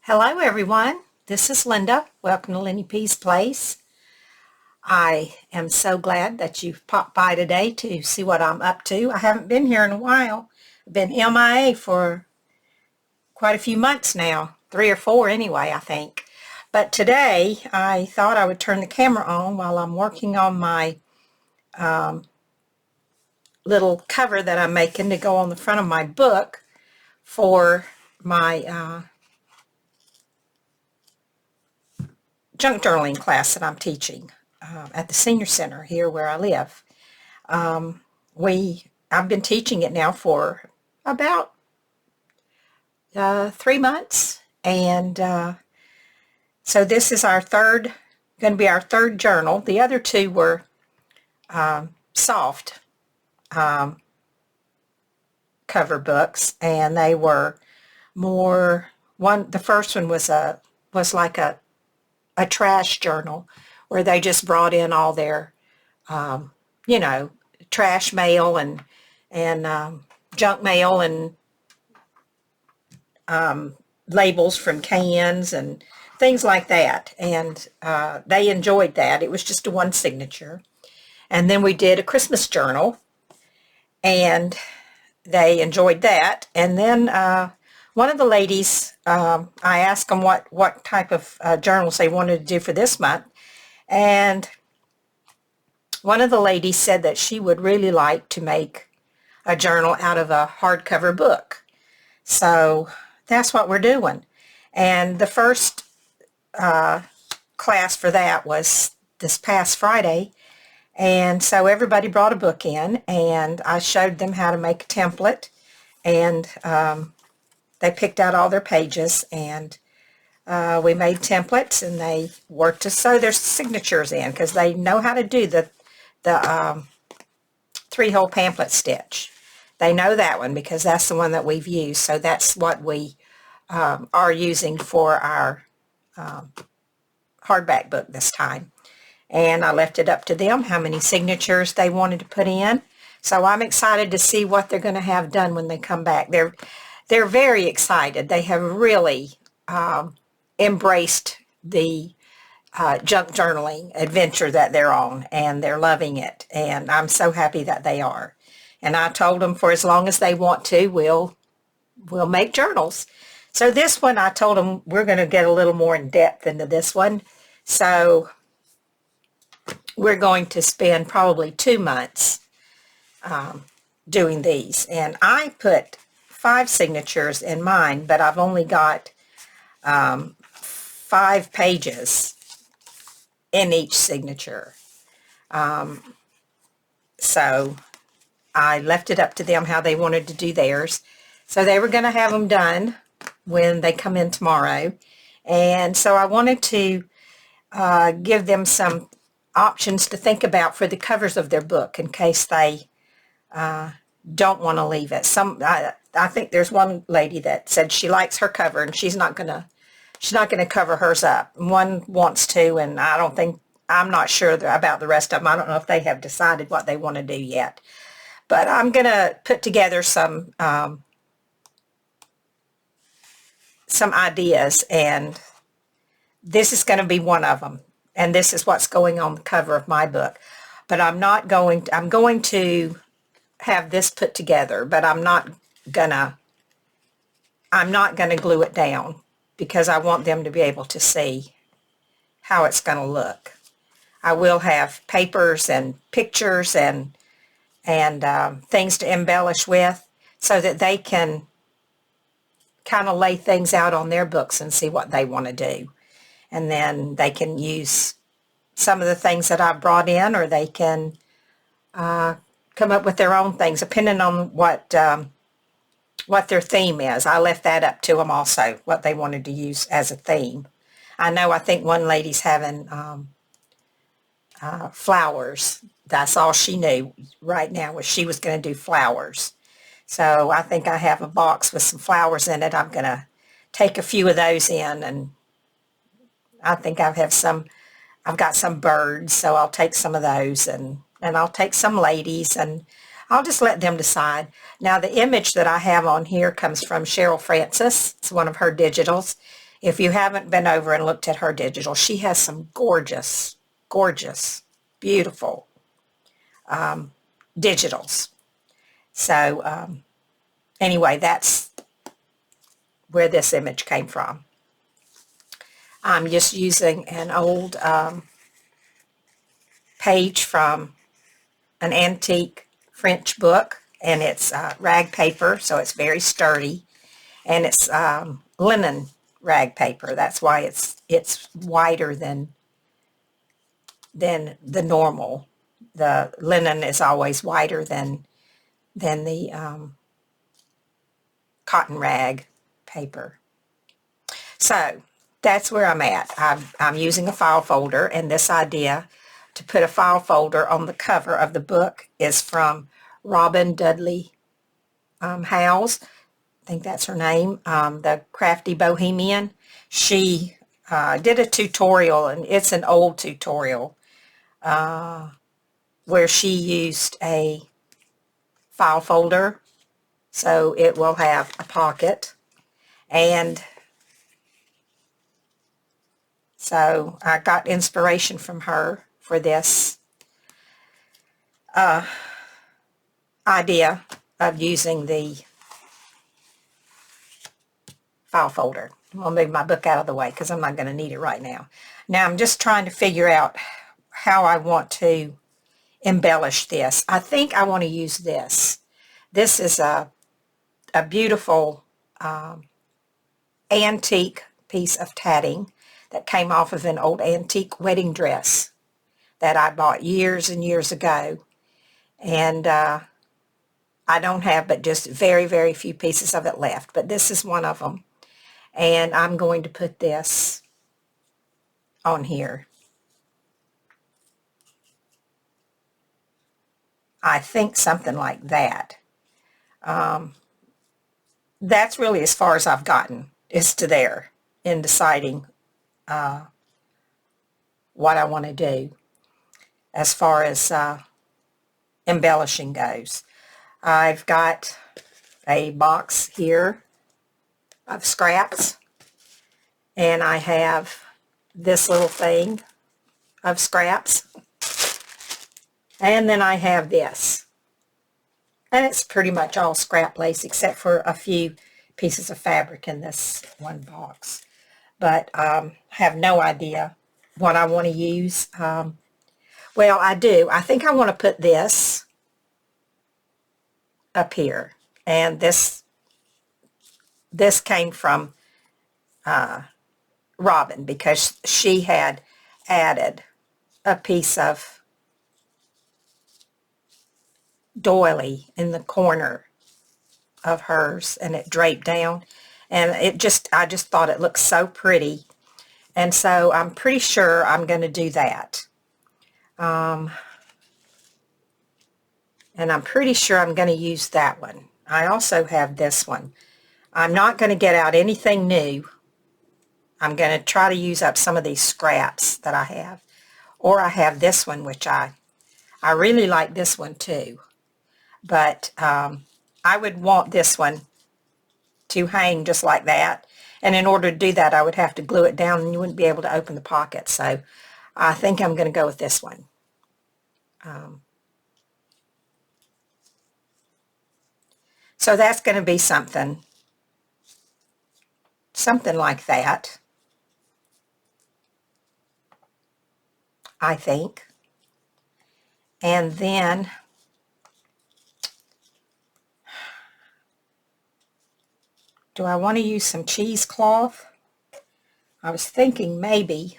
Hello everyone, this is Linda. Welcome to Lenny P's Place. I am so glad that you've popped by today to see what I'm up to. I haven't been here in a while. I've been MIA for quite a few months now, 3 or 4 anyway, I think. But today I thought I would turn the camera on while I'm working on my little cover that I'm making to go on the front of my book for my junk journaling class that I'm teaching at the senior center here where I live. I've been teaching it now for about 3 months, and so this is going to be our third journal. The other two were soft cover books, and they were more. The first one was like a trash journal where they just brought in all their, trash mail and junk mail and labels from cans and things like that. And they enjoyed that. It was just a one signature. And then we did a Christmas journal, and they enjoyed that. And then one of the ladies, I asked them what type of journals they wanted to do for this month, and one of the ladies said that she would really like to make a journal out of a hardcover book. So that's what we're doing. And the first class for that was this past Friday, and so everybody brought a book in, and I showed them how to make a template, and they picked out all their pages, and we made templates, and they worked to sew their signatures in because they know how to do the 3-hole pamphlet stitch. They know that one because that's the one that we've used. So that's what we are using for our hardback book this time. And I left it up to them how many signatures they wanted to put in. So I'm excited to see what they're going to have done when they come back. They're very excited. They have really embraced the junk journaling adventure that they're on, and they're loving it. And I'm so happy that they are. And I told them for as long as they want to, we'll make journals. So this one, I told them we're going to get a little more in depth into this one. So we're going to spend probably 2 months doing these. And I put 5 signatures in mine, but I've only got 5 pages in each signature. So I left it up to them how they wanted to do theirs. So they were going to have them done when they come in tomorrow. And so I wanted to give them some options to think about for the covers of their book in case they don't want to leave it. I think there's one lady that said she likes her cover and she's not going to cover hers up. One wants to, and I'm not sure about the rest of them. I don't know if they have decided what they want to do yet. But I'm going to put together some ideas, and this is going to be one of them. And this is what's going on the cover of my book. But I'm going to have this put together, but I'm not gonna glue it down because I want them to be able to see how it's going to look. I will have papers and pictures and things to embellish with so that they can kind of lay things out on their books and see what they want to do. And then they can use some of the things that I brought in, or they can come up with their own things depending on what their theme is. I left that up to them also, what they wanted to use as a theme. I think one lady's having flowers. That's all she knew right now was she was going to do flowers. So I think I have a box with some flowers in it. I'm going to take a few of those in, and I think I've got some birds, so I'll take some of those, and I'll take some ladies, and I'll just let them decide. Now, the image that I have on here comes from Cheryl Francis. It's one of her digitals, If you haven't been over and looked at her digital, she has some gorgeous, gorgeous, beautiful digitals. So anyway, that's where this image came from. I'm just using an old page from an antique French book, and it's rag paper, so it's very sturdy, and it's linen rag paper. That's why it's wider than the normal. The linen is always wider than the cotton rag paper. So that's where I'm at. I'm using a file folder, and this idea to put a file folder on the cover of the book is from Robin Dudley Howes. I think that's her name, the Crafty Bohemian. She did a tutorial, and it's an old tutorial, where she used a file folder, so it will have a pocket. And so I got inspiration from her for this idea of using the file folder. I'm going to move my book out of the way because I'm not going to need it right now. Now I'm just trying to figure out how I want to embellish this. I think I want to use this. This is a beautiful antique piece of tatting that came off of an old antique wedding dress that I bought years and years ago. And I don't have but just very, very few pieces of it left. But this is one of them. And I'm going to put this on here. I think something like that. That's really as far as I've gotten, is to there in deciding what I want to do as far as embellishing goes. I've got a box here of scraps, and I have this little thing of scraps, and then I have this, and it's pretty much all scrap lace except for a few pieces of fabric in this one box. But I have no idea what I want to use. Well, I do. I think I want to put this up here, and this came from Robin, because she had added a piece of doily in the corner of hers, and it draped down, and I just thought it looked so pretty, and so I'm pretty sure I'm going to do that. And I'm pretty sure I'm going to use that one. I also have this one. I'm not going to get out anything new. I'm going to try to use up some of these scraps that I have. Or I have this one, which I really like this one too. But I would want this one to hang just like that. And in order to do that, I would have to glue it down, and you wouldn't be able to open the pocket. So I think I'm going to go with this one. So that's going to be something like that, I think. And then do I want to use some cheesecloth? I was thinking maybe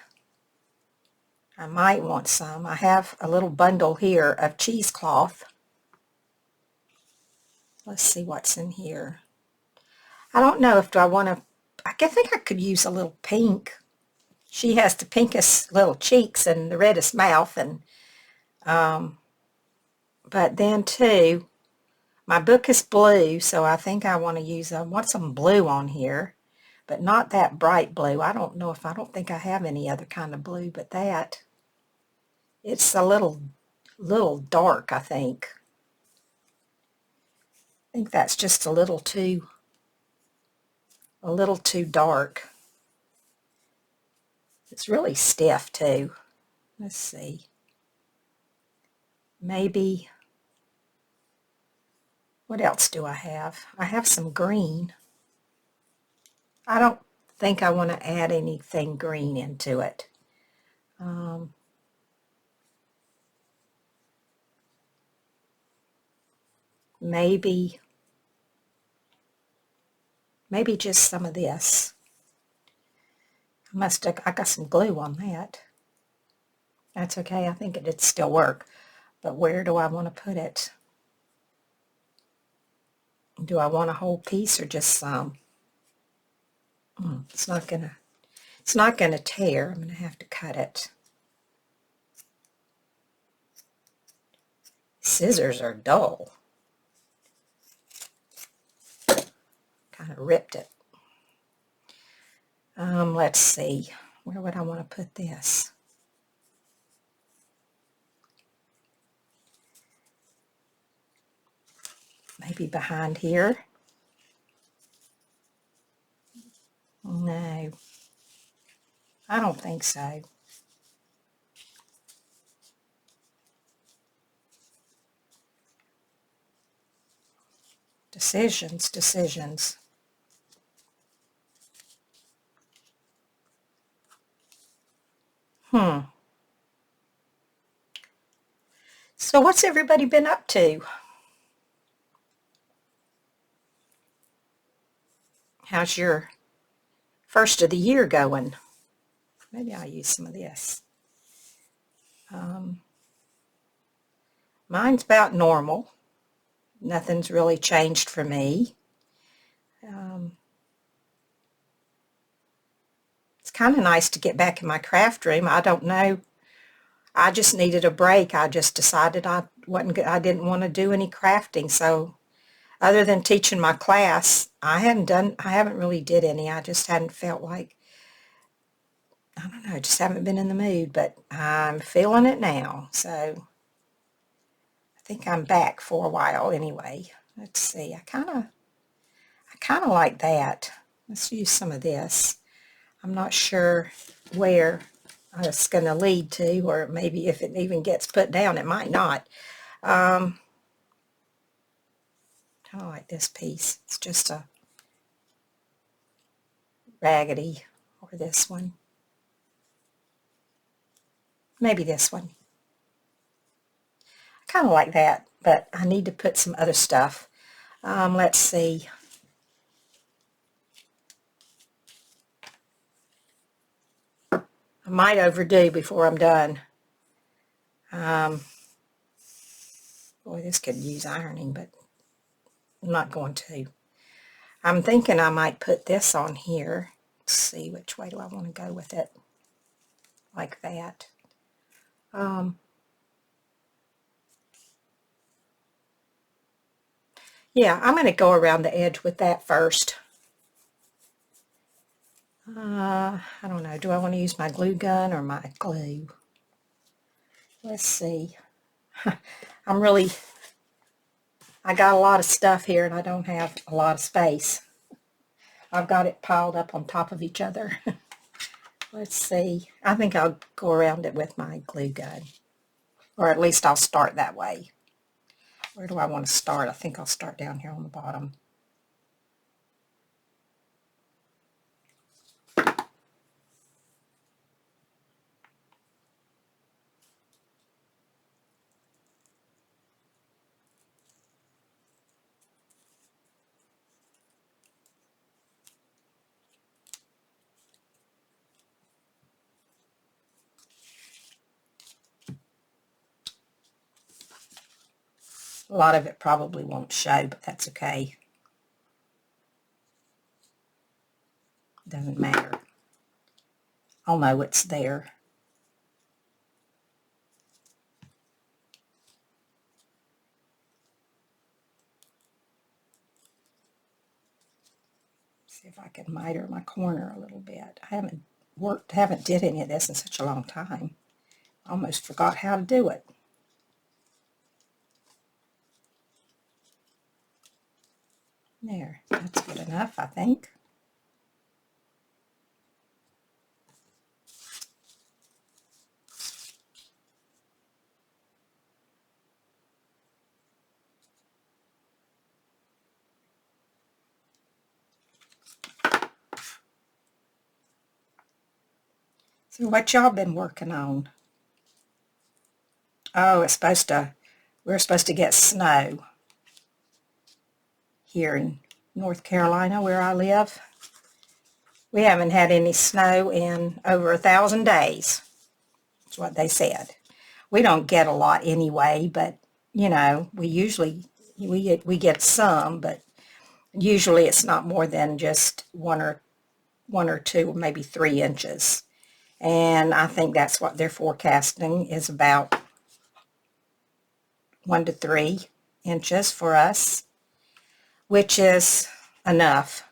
I might want some. I have a little bundle here of cheesecloth. Let's see what's in here. I don't know if I want to, I think I could use a little pink. She has the pinkest little cheeks and the reddest mouth, and but then too, my book is blue, so I think I want to use want some blue on here, but not that bright blue. I don't think I have any other kind of blue but that. It's a little dark, I think. I think that's just a little too dark. It's really stiff too. Let's see. Maybe, what else do I have? I have some green. I don't think I want to add anything green into it. Maybe just some of this. I got some glue on that. That's okay, I think it'd still work. But where do I want to put it? Do I want a whole piece or just some? It's not gonna tear. I'm gonna have to cut it. Scissors are dull. Kind of ripped it. Let's see. Where would I want to put this? Maybe behind here? No, I don't think so. Decisions. So what's everybody been up to? How's your first of the year going? Maybe I'll use some of this. Mine's about normal. Nothing's really changed for me. It's kind of nice to get back in my craft room. I don't know. I just needed a break. I just decided I didn't want to do any crafting. So other than teaching my class, I haven't really did any. I just hadn't felt like, I don't know, just haven't been in the mood, but I'm feeling it now. So I think I'm back for a while anyway. Let's see. I kind of like that. Let's use some of this. I'm not sure where it's going to lead to, or maybe if it even gets put down, it might not. Kind of like this piece. It's just a raggedy, or this one. Maybe this one. I kind of like that, but I need to put some other stuff. Let's see. I might overdo before I'm done. Boy, this could use ironing, but I'm not going to. I'm thinking I might put this on here. Let's see, which way do I want to go with it? Like that. Yeah, I'm going to go around the edge with that first. I don't know. Do I want to use my glue gun or my glue? Let's see. I got a lot of stuff here and I don't have a lot of space. I've got it piled up on top of each other. Let's see. I think I'll go around it with my glue gun. Or at least I'll start that way. Where do I want to start? I think I'll start down here on the bottom. A lot of it probably won't show, but that's okay. Doesn't matter. I'll know it's there. See if I can miter my corner a little bit. I haven't did any of this in such a long time. I almost forgot how to do it. There, that's good enough, I think. So what y'all been working on? Oh, we're supposed to get snow here in North Carolina where I live. We haven't had any snow in over 1,000 days. That's what they said. We don't get a lot anyway, but you know, we get some, but usually it's not more than just one or two, or maybe 3 inches. And I think that's what they're forecasting, is about 1 to 3 inches for us, which is enough.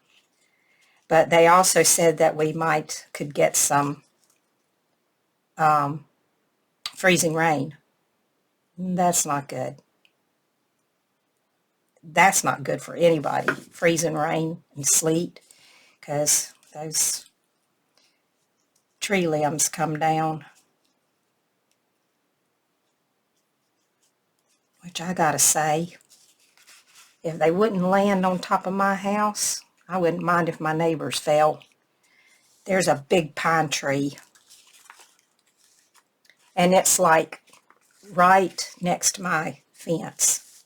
But they also said that we could get some freezing rain. That's not good. That's not good for anybody, freezing rain and sleet, because those tree limbs come down. Which I gotta say, if they wouldn't land on top of my house, I wouldn't mind if my neighbors fell. There's a big pine tree, and it's like right next to my fence.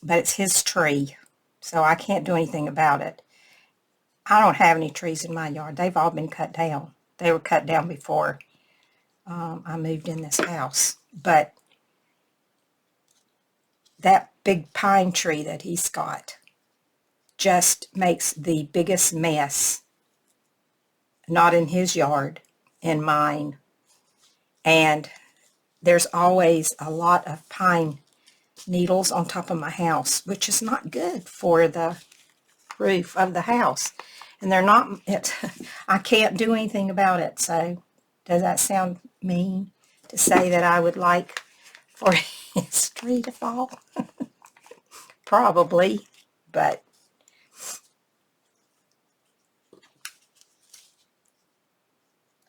But it's his tree, so I can't do anything about it. I don't have any trees in my yard. They've all been cut down. They were cut down before I moved in this house. But that big pine tree that he's got just makes the biggest mess. Not in his yard, in mine. And there's always a lot of pine needles on top of my house, which is not good for the roof of the house. And they're not, I can't do anything about it. So does that sound mean to say that I would like for his tree to fall? Probably, but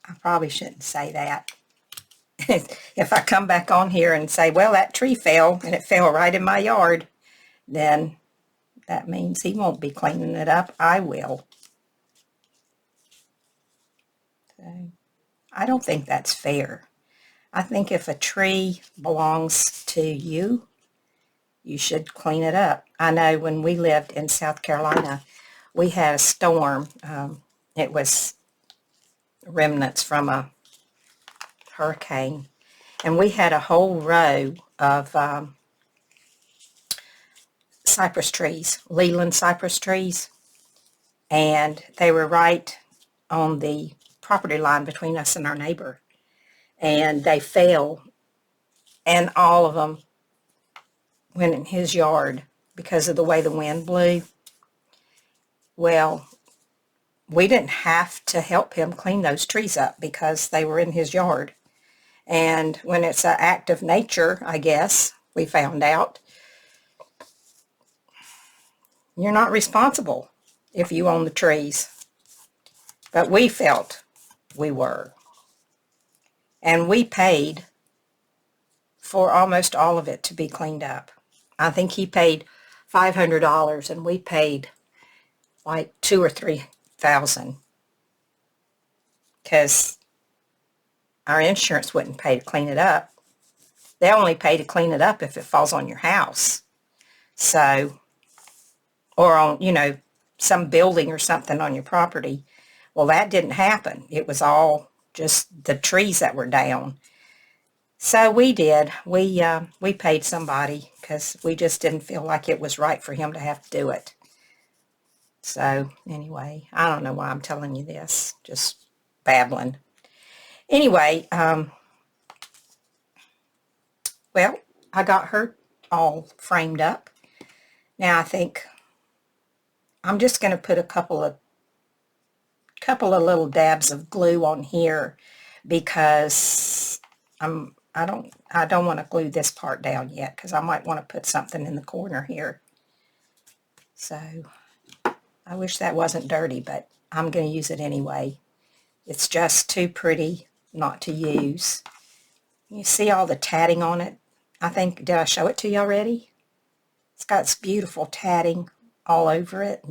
I probably shouldn't say that. If I come back on here and say, well, that tree fell, and it fell right in my yard, then that means he won't be cleaning it up. I will. So, I don't think that's fair. I think if a tree belongs to you, you should clean it up. I know when we lived in South Carolina, we had a storm. It was remnants from a hurricane. And we had a whole row of cypress trees, Leland cypress trees. And they were right on the property line between us and our neighbor. And they fell, and all of them went in his yard because of the way the wind blew. Well, we didn't have to help him clean those trees up because they were in his yard. And when it's an act of nature, I guess, we found out, you're not responsible if you own the trees. But we felt we were. And we paid for almost all of it to be cleaned up. I think he paid $500 and we paid like $2,000 or $3,000 because our insurance wouldn't pay to clean it up. They only pay to clean it up if it falls on your house. So, or on, you know, some building or something on your property. Well, that didn't happen. It was all just the trees that were down. So we did. We paid somebody because we just didn't feel like it was right for him to have to do it. So anyway, I don't know why I'm telling you this. Just babbling. Anyway, well, I got her all framed up. Now I think I'm just going to put a couple of little dabs of glue on here because I don't want to glue this part down yet because I might want to put something in the corner here. So I wish that wasn't dirty, but I'm going to use it anyway. It's just too pretty not to use. You see all the tatting on it? I think, did I show it to you already? It's got this beautiful tatting all over it.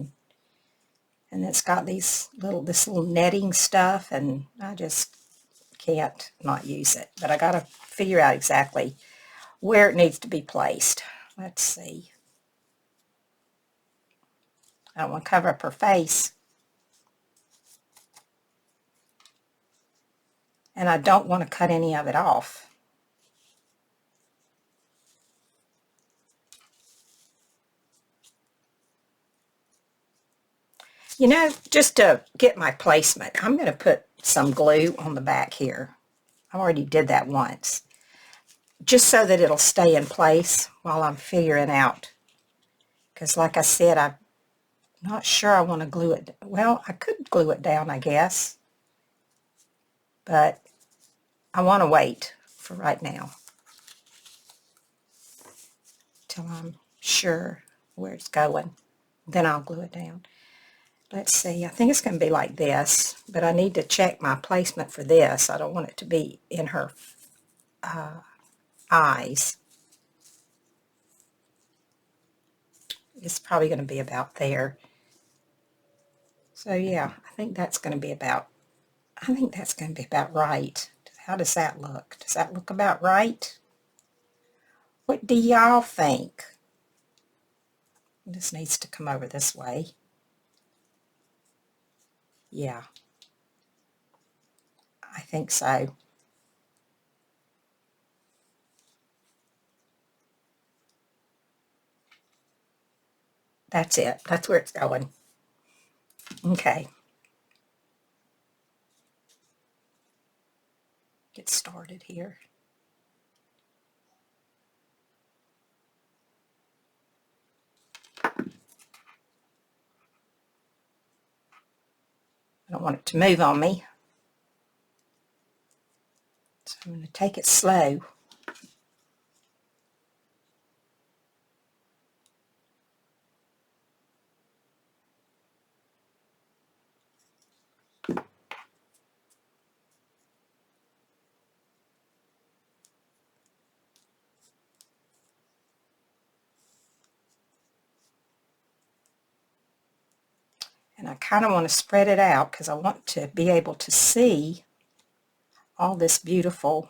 And it's got this little netting stuff, and I just can't not use it. But I got to figure out exactly where it needs to be placed. Let's see. I don't want to cover up her face. And I don't want to cut any of it off. You know, just to get my placement, I'm going to put some glue on the back here. I already did that once. Just so that it'll stay in place while I'm figuring out. Because like I said, I'm not sure I want to glue it. Well, I could glue it down, I guess. But I want to wait for right now. Till I'm sure where it's going. Then I'll glue it down. Let's see, I think it's going to be like this, but I need to check my placement for this. I don't want it to be in her eyes. It's probably going to be about there. So yeah, I think that's going to be about right. How does that look? Does that look about right? What do y'all think? This needs to come over this way. Yeah, I think so. That's it. That's where it's going. Okay. Get started here. I don't want it to move on me. So I'm going to take it slow. And I kind of want to spread it out because I want to be able to see all this beautiful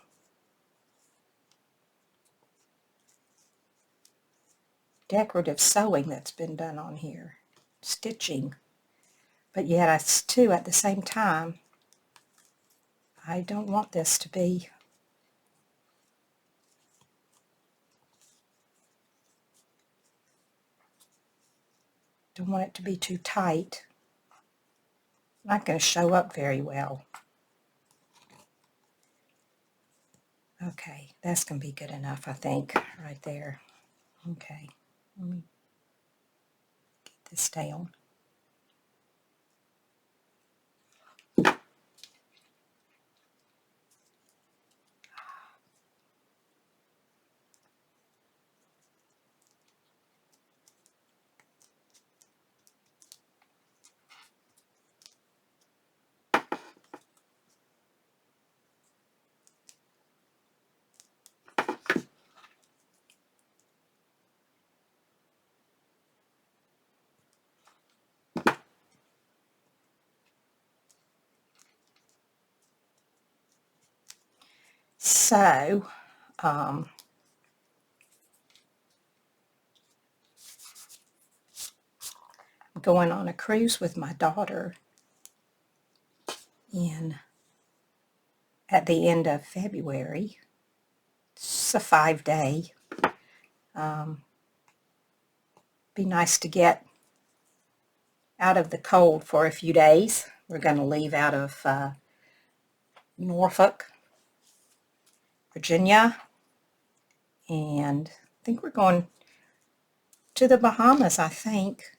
decorative sewing that's been done on here. Stitching. But yet I too at the same time, I don't want this to be don't want it to be too tight. Not going to show up very well. Okay, that's going to be good enough, I think, right there. Okay, let me get this down. So, I'm going on a cruise with my daughter at the end of February. It's a 5-day. Be nice to get out of the cold for a few days. We're going to leave out of Norfolk, Virginia, and I think we're going to the Bahamas, I think.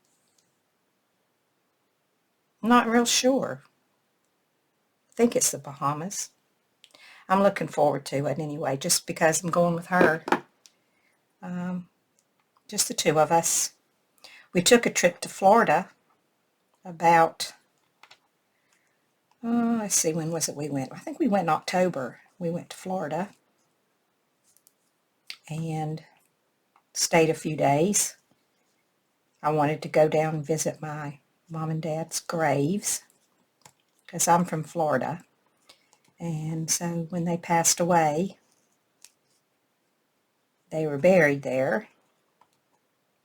I'm not real sure. I think it's the Bahamas. I'm looking forward to it anyway, just because I'm going with her. Just the two of us. We took a trip to Florida about, let's see, when was it we went? I think we went in October. We went to Florida and stayed a few days. I wanted to go down and visit my Mom and Dad's graves, because I'm from Florida. And so when they passed away, they were buried there.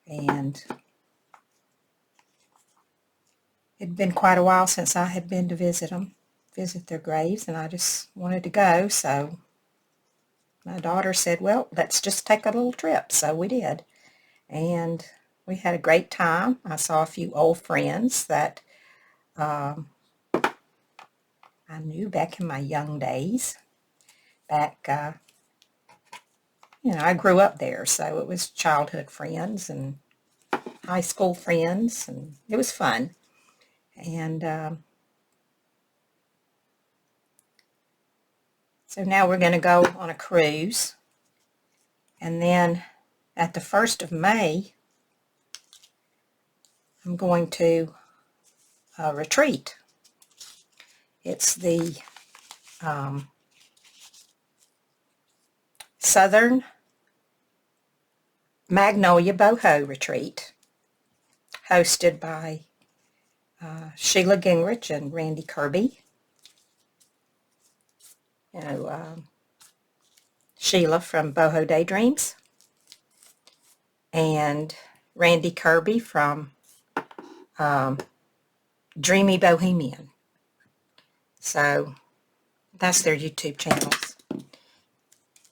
And it'd been quite a while since I had been to visit their graves, and I just wanted to go. So my daughter said, well, let's just take a little trip. So we did. And we had a great time. I saw a few old friends that I knew back in my young days. I grew up there, so it was childhood friends and high school friends, and it was fun. And so now we're going to go on a cruise. And then at the 1st of May, I'm going to retreat. It's the Southern Magnolia Boho Retreat, hosted by Sheila Gingrich and Randy Kirby. Sheila from Boho Daydreams, and Randy Kirby from Dreamy Bohemian. So that's their YouTube channels.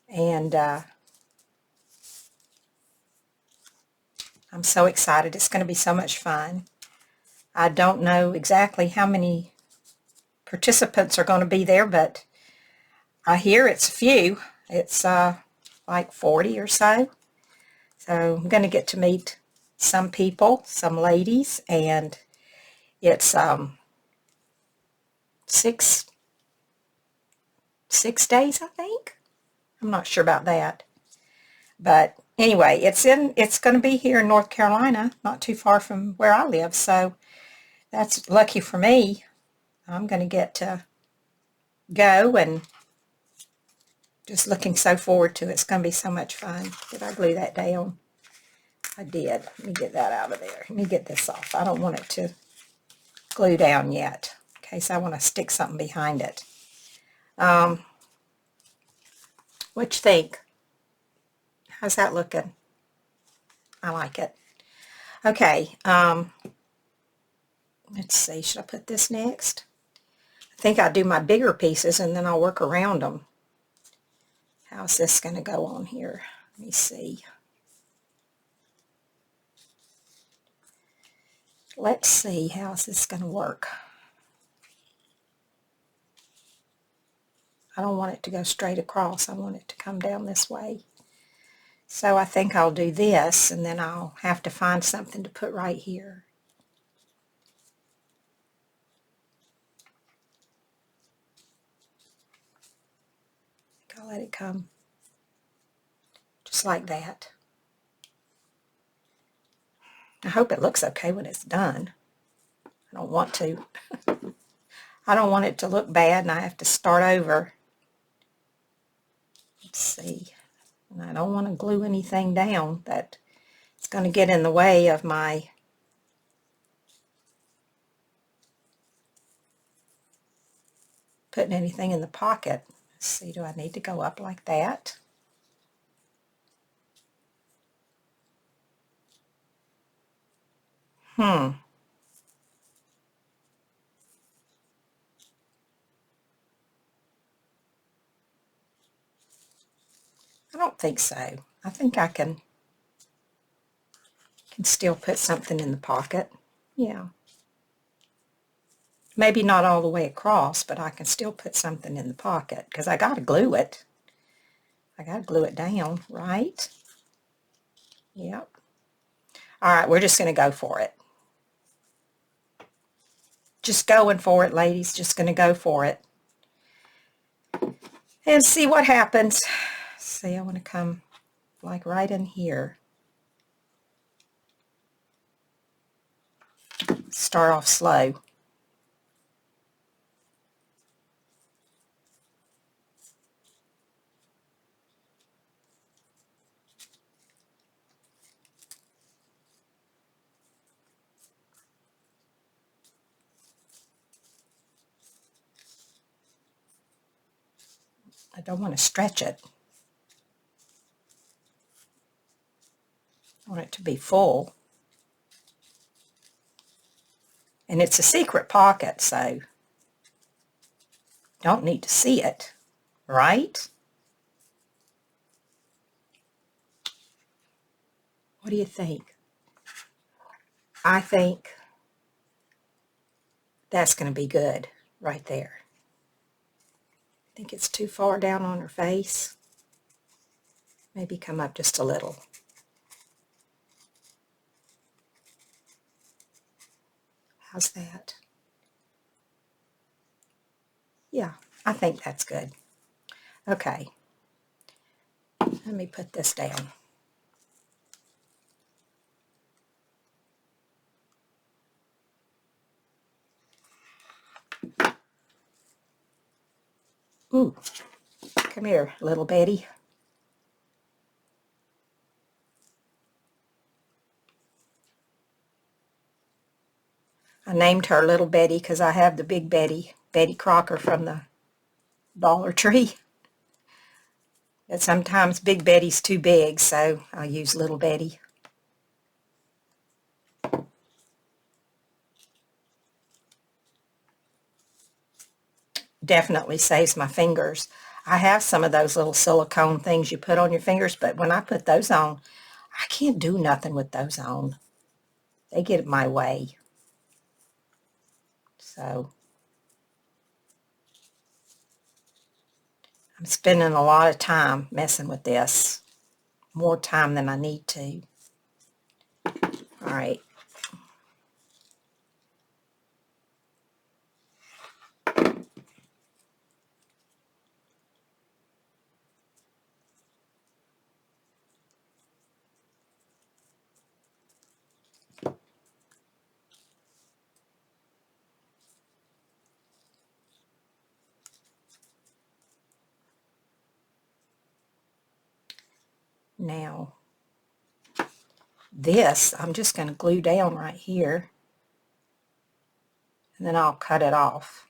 And I'm so excited. It's going to be so much fun. I don't know exactly how many participants are going to be there, but I hear it's a few. It's like 40 or so. So I'm going to get to meet some people, some ladies, and it's 6 days, I think. I'm not sure about that. But anyway, it's going to be here in North Carolina, not too far from where I live. So that's lucky for me. I'm going to get to go, and just looking so forward to it. It's going to be so much fun. Did I glue that down? I did. Let me get that out of there. Let me get this off. I don't want it to glue down yet, in case I want to stick something behind it. What you think? How's that looking? I like it. Okay, let's see. Should I put this next? I think I'll do my bigger pieces and then I'll work around them. How's this going to go on here? Let me see. Let's see, how's this going to work? I don't want it to go straight across. I want it to come down this way. So I think I'll do this, and then I'll have to find something to put right here. I'll let it come just like that. I hope it looks okay when it's done. I don't want to. I don't want it to look bad and I have to start over. Let's see. And I don't want to glue anything down that it's going to get in the way of my putting anything in the pocket. Let's see, do I need to go up like that? I don't think so. I think I can still put something in the pocket. Yeah. Maybe not all the way across, but I can still put something in the pocket because I got to glue it. I got to glue it down, right? Yep. All right, we're just going to go for it. Just going for it, ladies. Just going to go for it. And see what happens. See, I want to come like right in here. Start off slow. I don't want to stretch it. I want it to be full. And it's a secret pocket, so don't need to see it, right? What do you think? I think that's going to be good right there. I think it's too far down on her face. Maybe come up just a little. How's that? Yeah, I think that's good. Okay, let me put this down. Ooh, come here, little Betty. I named her Little Betty because I have the Big Betty, Betty Crocker from the Dollar Tree. But sometimes Big Betty's too big, so I'll use Little Betty. Definitely saves my fingers. I have some of those little silicone things you put on your fingers, but when I put those on, I can't do nothing with those on. They get in my way. So I'm spending a lot of time messing with this. More time than I need to. All right. Now, this I'm just going to glue down right here, and then I'll cut it off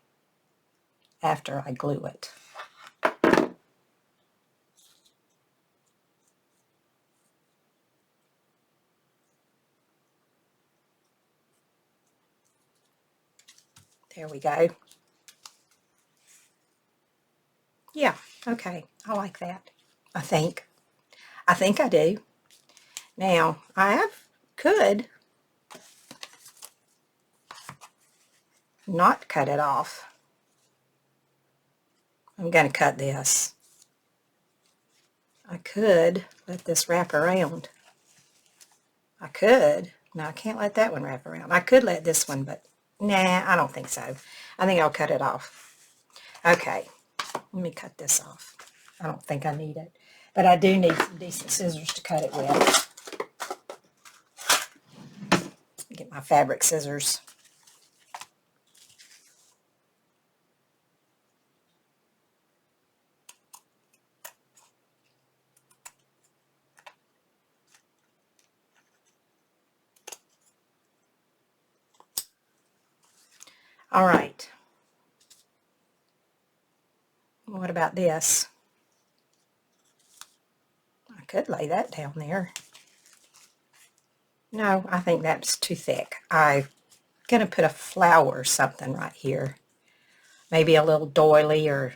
after I glue it. There we go. Yeah, okay, I like that. I think I do. Now, could not cut it off. I'm going to cut this. I could let this wrap around. I could. No, I can't let that one wrap around. I could let this one, but nah, I don't think so. I think I'll cut it off. Okay, let me cut this off. I don't think I need it, but I do need some decent scissors to cut it with. Get my fabric scissors. All right. What about this? I could lay that down there. No, I think that's too thick. I'm going to put a flower or something right here. Maybe a little doily or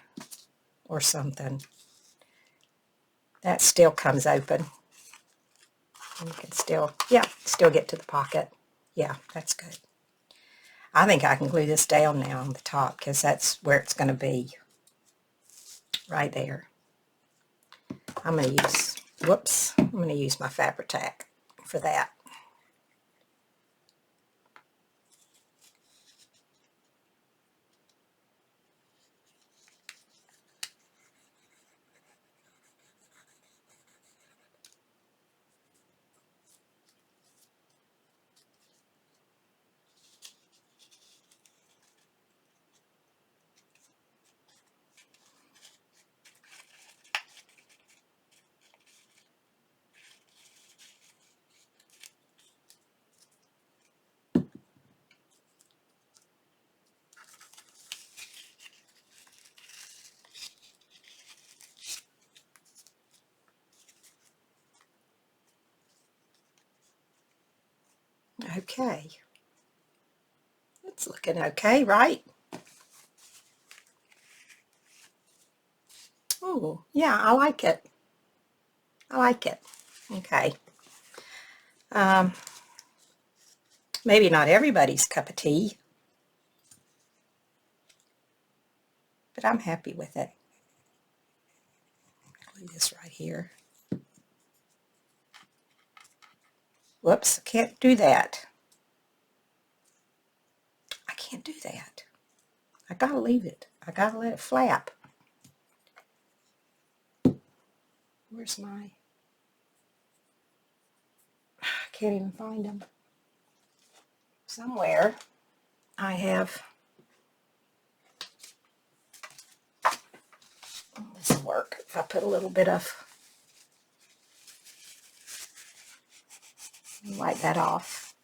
something. That still comes open. And you can still, yeah, still get to the pocket. Yeah, that's good. I think I can glue this down now on the top because that's where it's going to be. Right there. I'm going to use, whoops, I'm going to use my Fabri-Tac for that. okay. It's looking okay, right? Oh, yeah, I like it. I like it. Okay. Maybe not everybody's cup of tea, but I'm happy with it. Glue this right here. Whoops, I can't do that. I can't do that. I gotta leave it. I gotta let it flap. Where's my... I can't even find them. Somewhere I have... This will work if I put a little bit of... Wipe that off.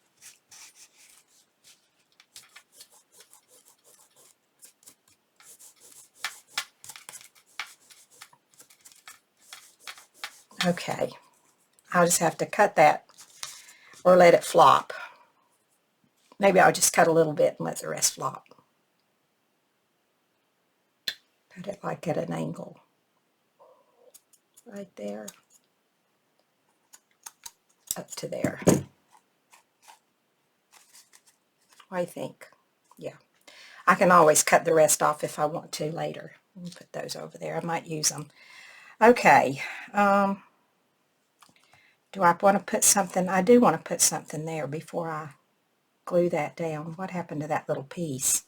Okay. I'll just have to cut that or let it flop. Maybe I'll just cut a little bit and let the rest flop. Put it like at an angle. Right there. Up to there. What do you think? Yeah. I can always cut the rest off if I want to later. Put those over there. I might use them. Okay. Do I want to put something? I do want to put something there before I glue that down. What happened to that little piece?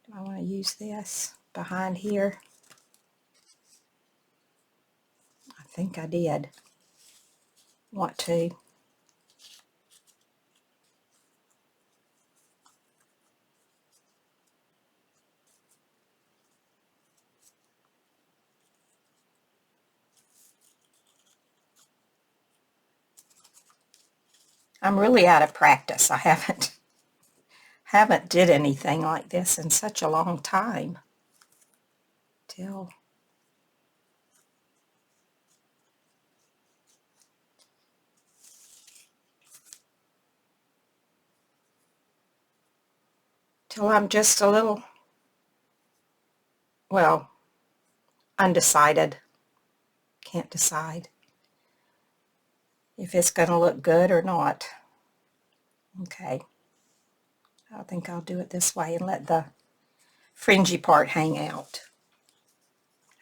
Do I want to use this behind here? I think I did want to. I'm really out of practice. I haven't did anything like this in such a long time. Till I'm just a little, well, undecided. Can't decide if it's going to look good or not. Okay. I think I'll do it this way and let the fringy part hang out.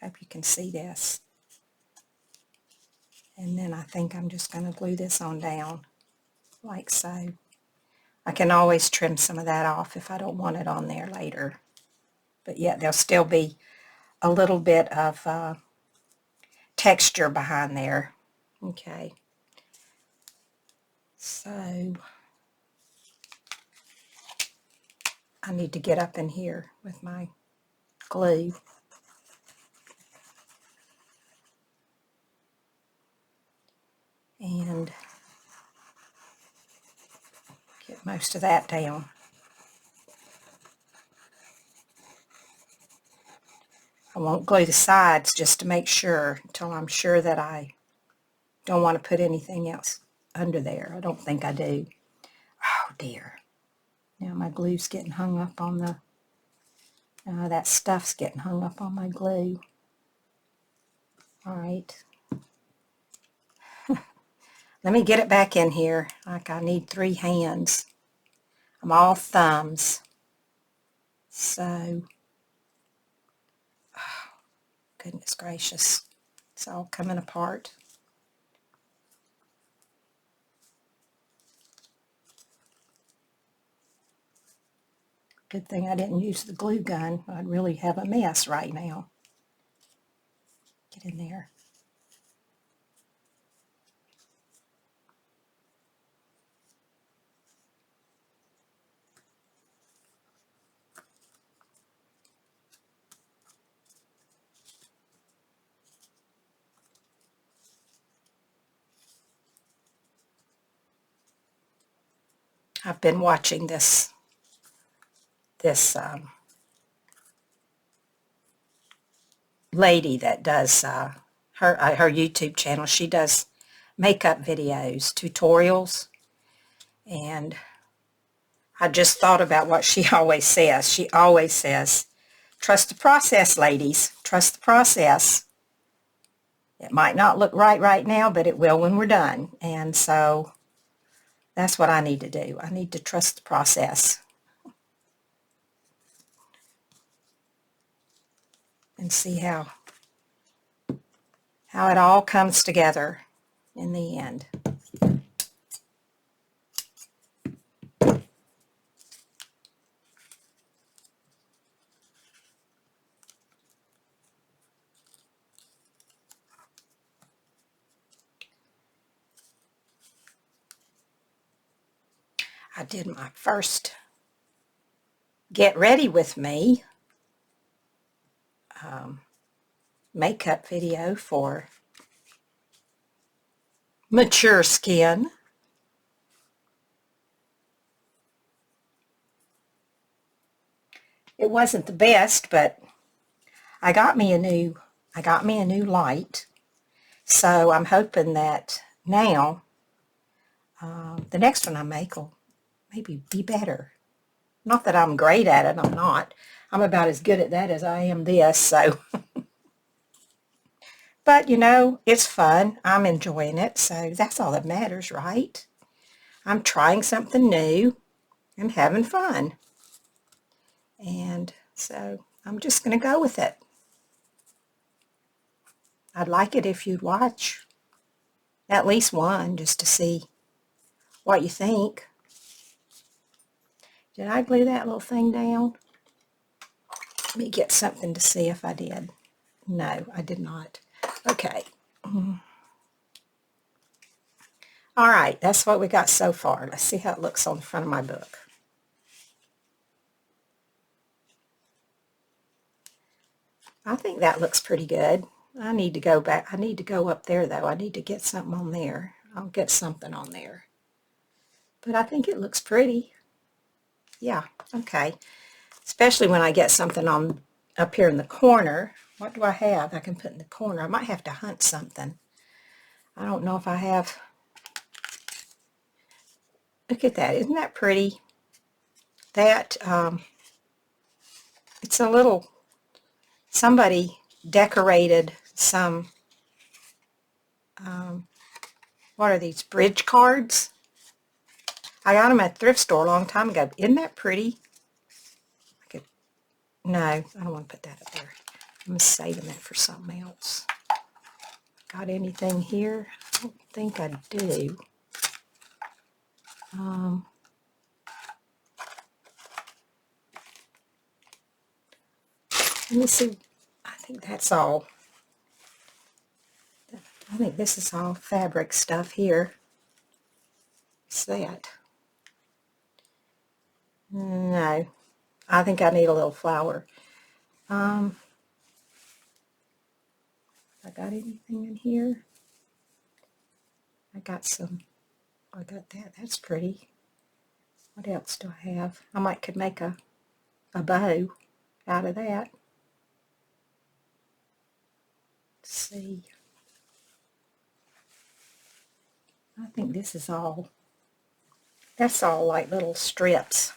Hope you can see this. And then I think I'm just going to glue this on down like so. I can always trim some of that off if I don't want it on there later. But yet there'll still be a little bit of texture behind there. Okay. So I need to get up in here with my glue. And get most of that down. I won't glue the sides just to make sure until I'm sure that I don't want to put anything else under there. I don't think I do. Oh dear. Now my glue's getting hung up on the, that stuff's getting hung up on my glue. All right. Let me get it back in here. Like I need 3 hands. I'm all thumbs. So, oh, goodness gracious. It's all coming apart. Good thing I didn't use the glue gun. I'd really have a mess right now. Get in there. I've been watching this lady that does her YouTube channel. She does makeup videos, tutorials, And I just thought about what she always says. She always says, trust the process, ladies. Trust the process. It might not look right now, but it will when we're done. And so that's what I need to do. I need to trust the process and see how it all comes together in the end. I did my first get ready with me makeup video for mature skin. It wasn't the best, but I got me a new light. So I'm hoping that now the next one I make will maybe be better. Not that I'm great at it, I'm not. I'm about as good at that as I am this, so. But, you know, it's fun. I'm enjoying it, so that's all that matters, right? I'm trying something new and having fun. And so I'm just going to go with it. I'd like it if you'd watch at least one just to see what you think. Did I glue that little thing down? Let me get something to see if I did. No, I did not. Okay. All right, that's what we got so far. Let's see how it looks on the front of my book. I think that looks pretty good. I need to go back. I need to go up there, though. I need to get something on there. I'll get something on there. But I think it looks pretty. Yeah, okay. Especially when I get something on up here in the corner. What do I have I can put in the corner? I might have to hunt something. I don't know if I have. Look at that. Isn't that pretty? That, it's a little, somebody decorated some, what are these, bridge cards? I got them at the thrift store a long time ago. Isn't that pretty? No, I don't want to put that up there. I'm saving that for something else. Got anything here? I don't think I do. Let me see. I think that's all. I think this is all fabric stuff here. What's that? No. I think I need a little flour. I got anything in here? I got that. That's pretty. What else do I have? I might could make a bow out of that. Let's see. I think this is all, that's all like little strips.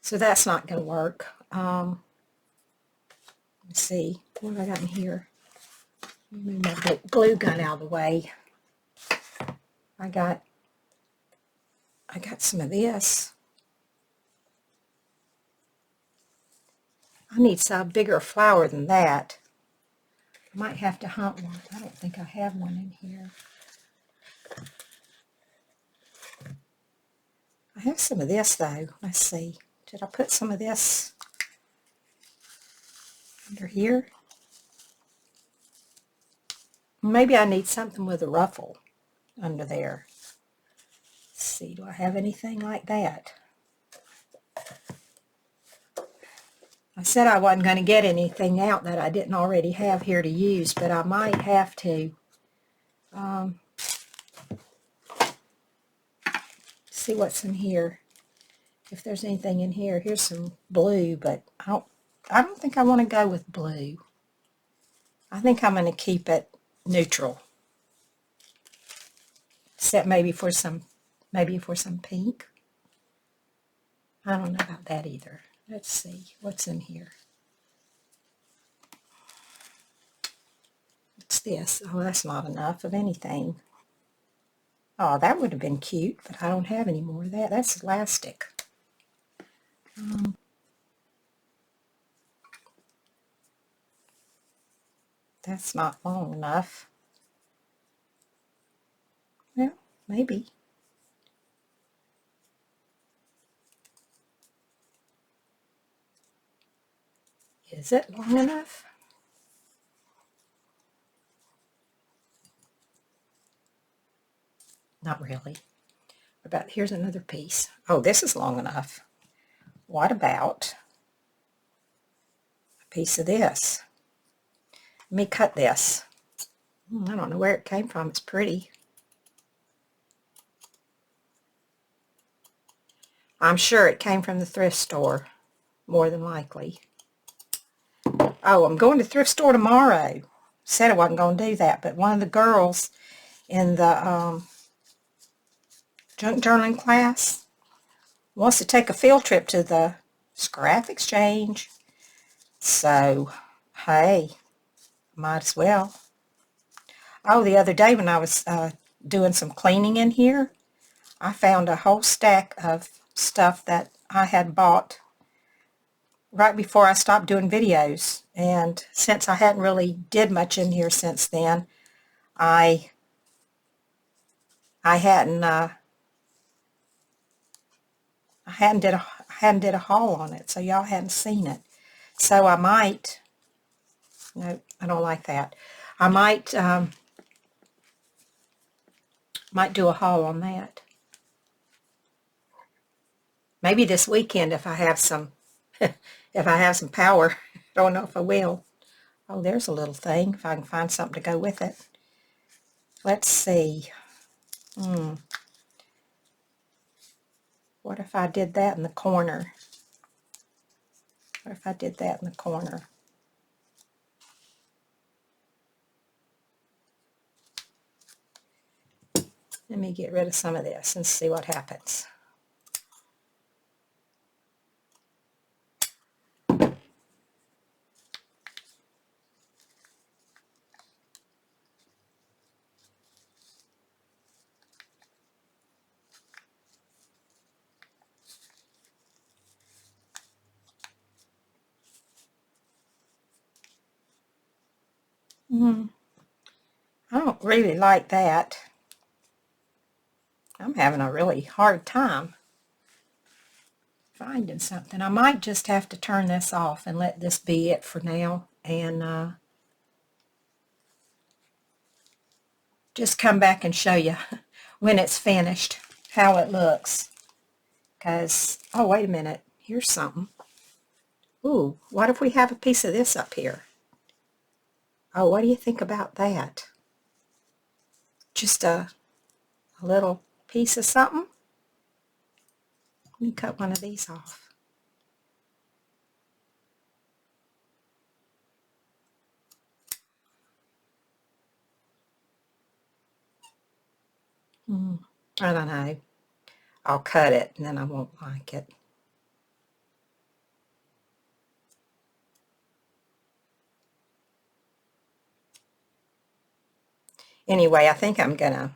So that's not going to work. Let's see. What have I got in here? Move my glue gun out of the way. I got some of this. I need some bigger flour than that. I might have to hunt one. I don't think I have one in here. I have some of this though. Let's see. Did I put some of this under here? Maybe I need something with a ruffle under there. Let's see, do I have anything like that? I said I wasn't going to get anything out that I didn't already have here to use, but I might have to. See what's in here. If there's anything in here. Here's some blue, but I don't think I want to go with blue. I think I'm going to keep it neutral. Except maybe for some Maybe for some pink. I don't know about that either. Let's see what's in here. What's this? Oh, that's not enough of anything. Oh, that would have been cute, but I don't have any more of that. That's elastic. That's not long enough. Well, maybe. Is it long enough? Not really. Here's another piece. Oh, this is long enough. What about a piece of this? Let me cut this. I don't know where it came from. It's pretty. I'm sure it came from the thrift store, more than likely. Oh, I'm going to the thrift store tomorrow. Said I wasn't going to do that, but one of the girls in the junk journaling class wants to take a field trip to the scrap exchange. So, hey, might as well. Oh, the other day when I was doing some cleaning in here, I found a whole stack of stuff that I had bought right before I stopped doing videos. And since I hadn't really did much in here since then, I hadn't did a haul on it, so y'all hadn't seen it. So I might. No, I don't like that. I might do a haul on that. Maybe this weekend if I have some if I have some power. I don't know if I will. Oh, there's a little thing, if I can find something to go with it. Let's see. What if I did that in the corner? What if I did that in the corner? Let me get rid of some of this and see what happens. I don't really like that. I'm having a really hard time finding something. I might just have to turn this off and let this be it for now, and just come back and show you when it's finished how it looks. Because, oh, wait a minute, here's something. Ooh, what if we have a piece of this up here? Oh, what do you think about that? Just a little piece of something? Let me cut one of these off. I don't know. I'll cut it and then I won't like it. Anyway, I think I'm gonna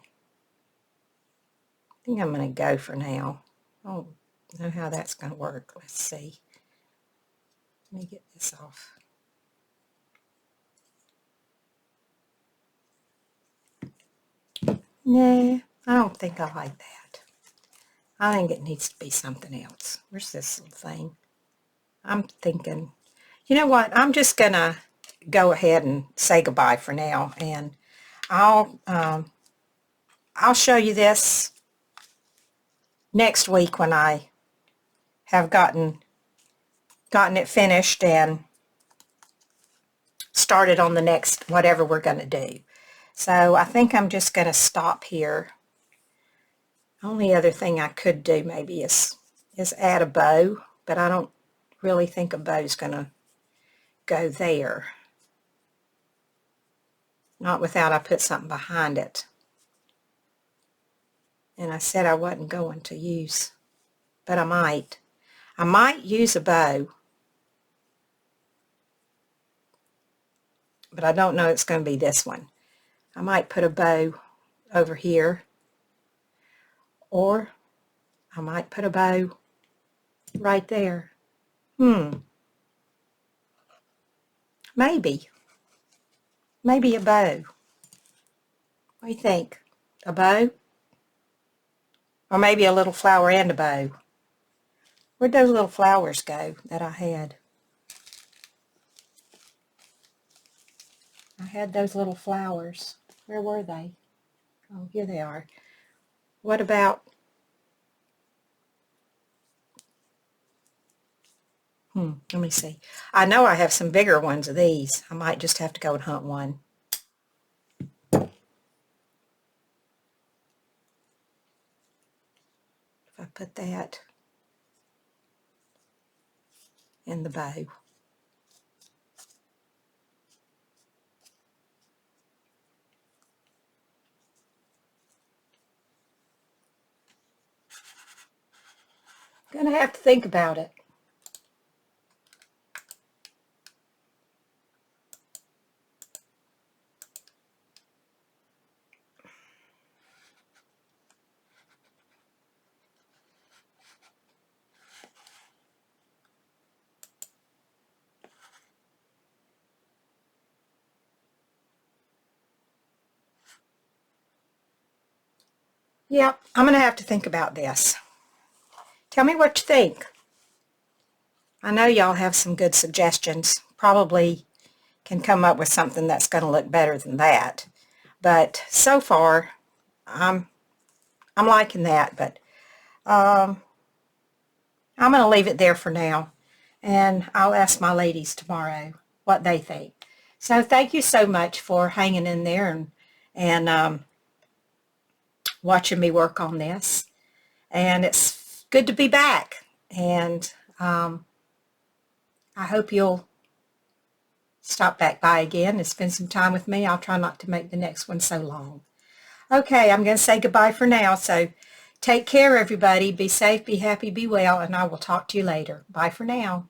go for now. I don't know how that's gonna work. Let's see. Let me get this off. Nah, I don't think I like that. I think it needs to be something else. Where's this little thing? I'm thinking, you know what? I'm just gonna go ahead and say goodbye for now, and I'll show you this next week when I have gotten it finished and started on the next whatever we're going to do. So I think I'm just going to stop here. Only other thing I could do maybe is add a bow, but I don't really think a bow is going to go there. Not without I put something behind it. And I said I wasn't going to use, but I might. I might use a bow, but I don't know it's going to be this one. I might put a bow over here, or I might put a bow right there. Maybe. Maybe a bow. What do you think? A bow? Or maybe a little flower and a bow. Where'd those little flowers go that I had? I had those little flowers. Where were they? Oh, here they are. What about... let me see. I know I have some bigger ones of these. I might just have to go and hunt one. If I put that in the bow. Gonna have to think about it. Yeah, I'm gonna have to think about this. Tell me what you think. I know y'all have some good suggestions. Probably can come up with something that's going to look better than that. But so far, I'm liking that. But I'm going to leave it there for now. And I'll ask my ladies tomorrow what they think. So thank you so much for hanging in there and watching me work on this. And it's good to be back. And I hope you'll stop back by again and spend some time with me. I'll try not to make the next one so long. Okay, I'm going to say goodbye for now. So take care, everybody. Be safe, be happy, be well, and I will talk to you later. Bye for now.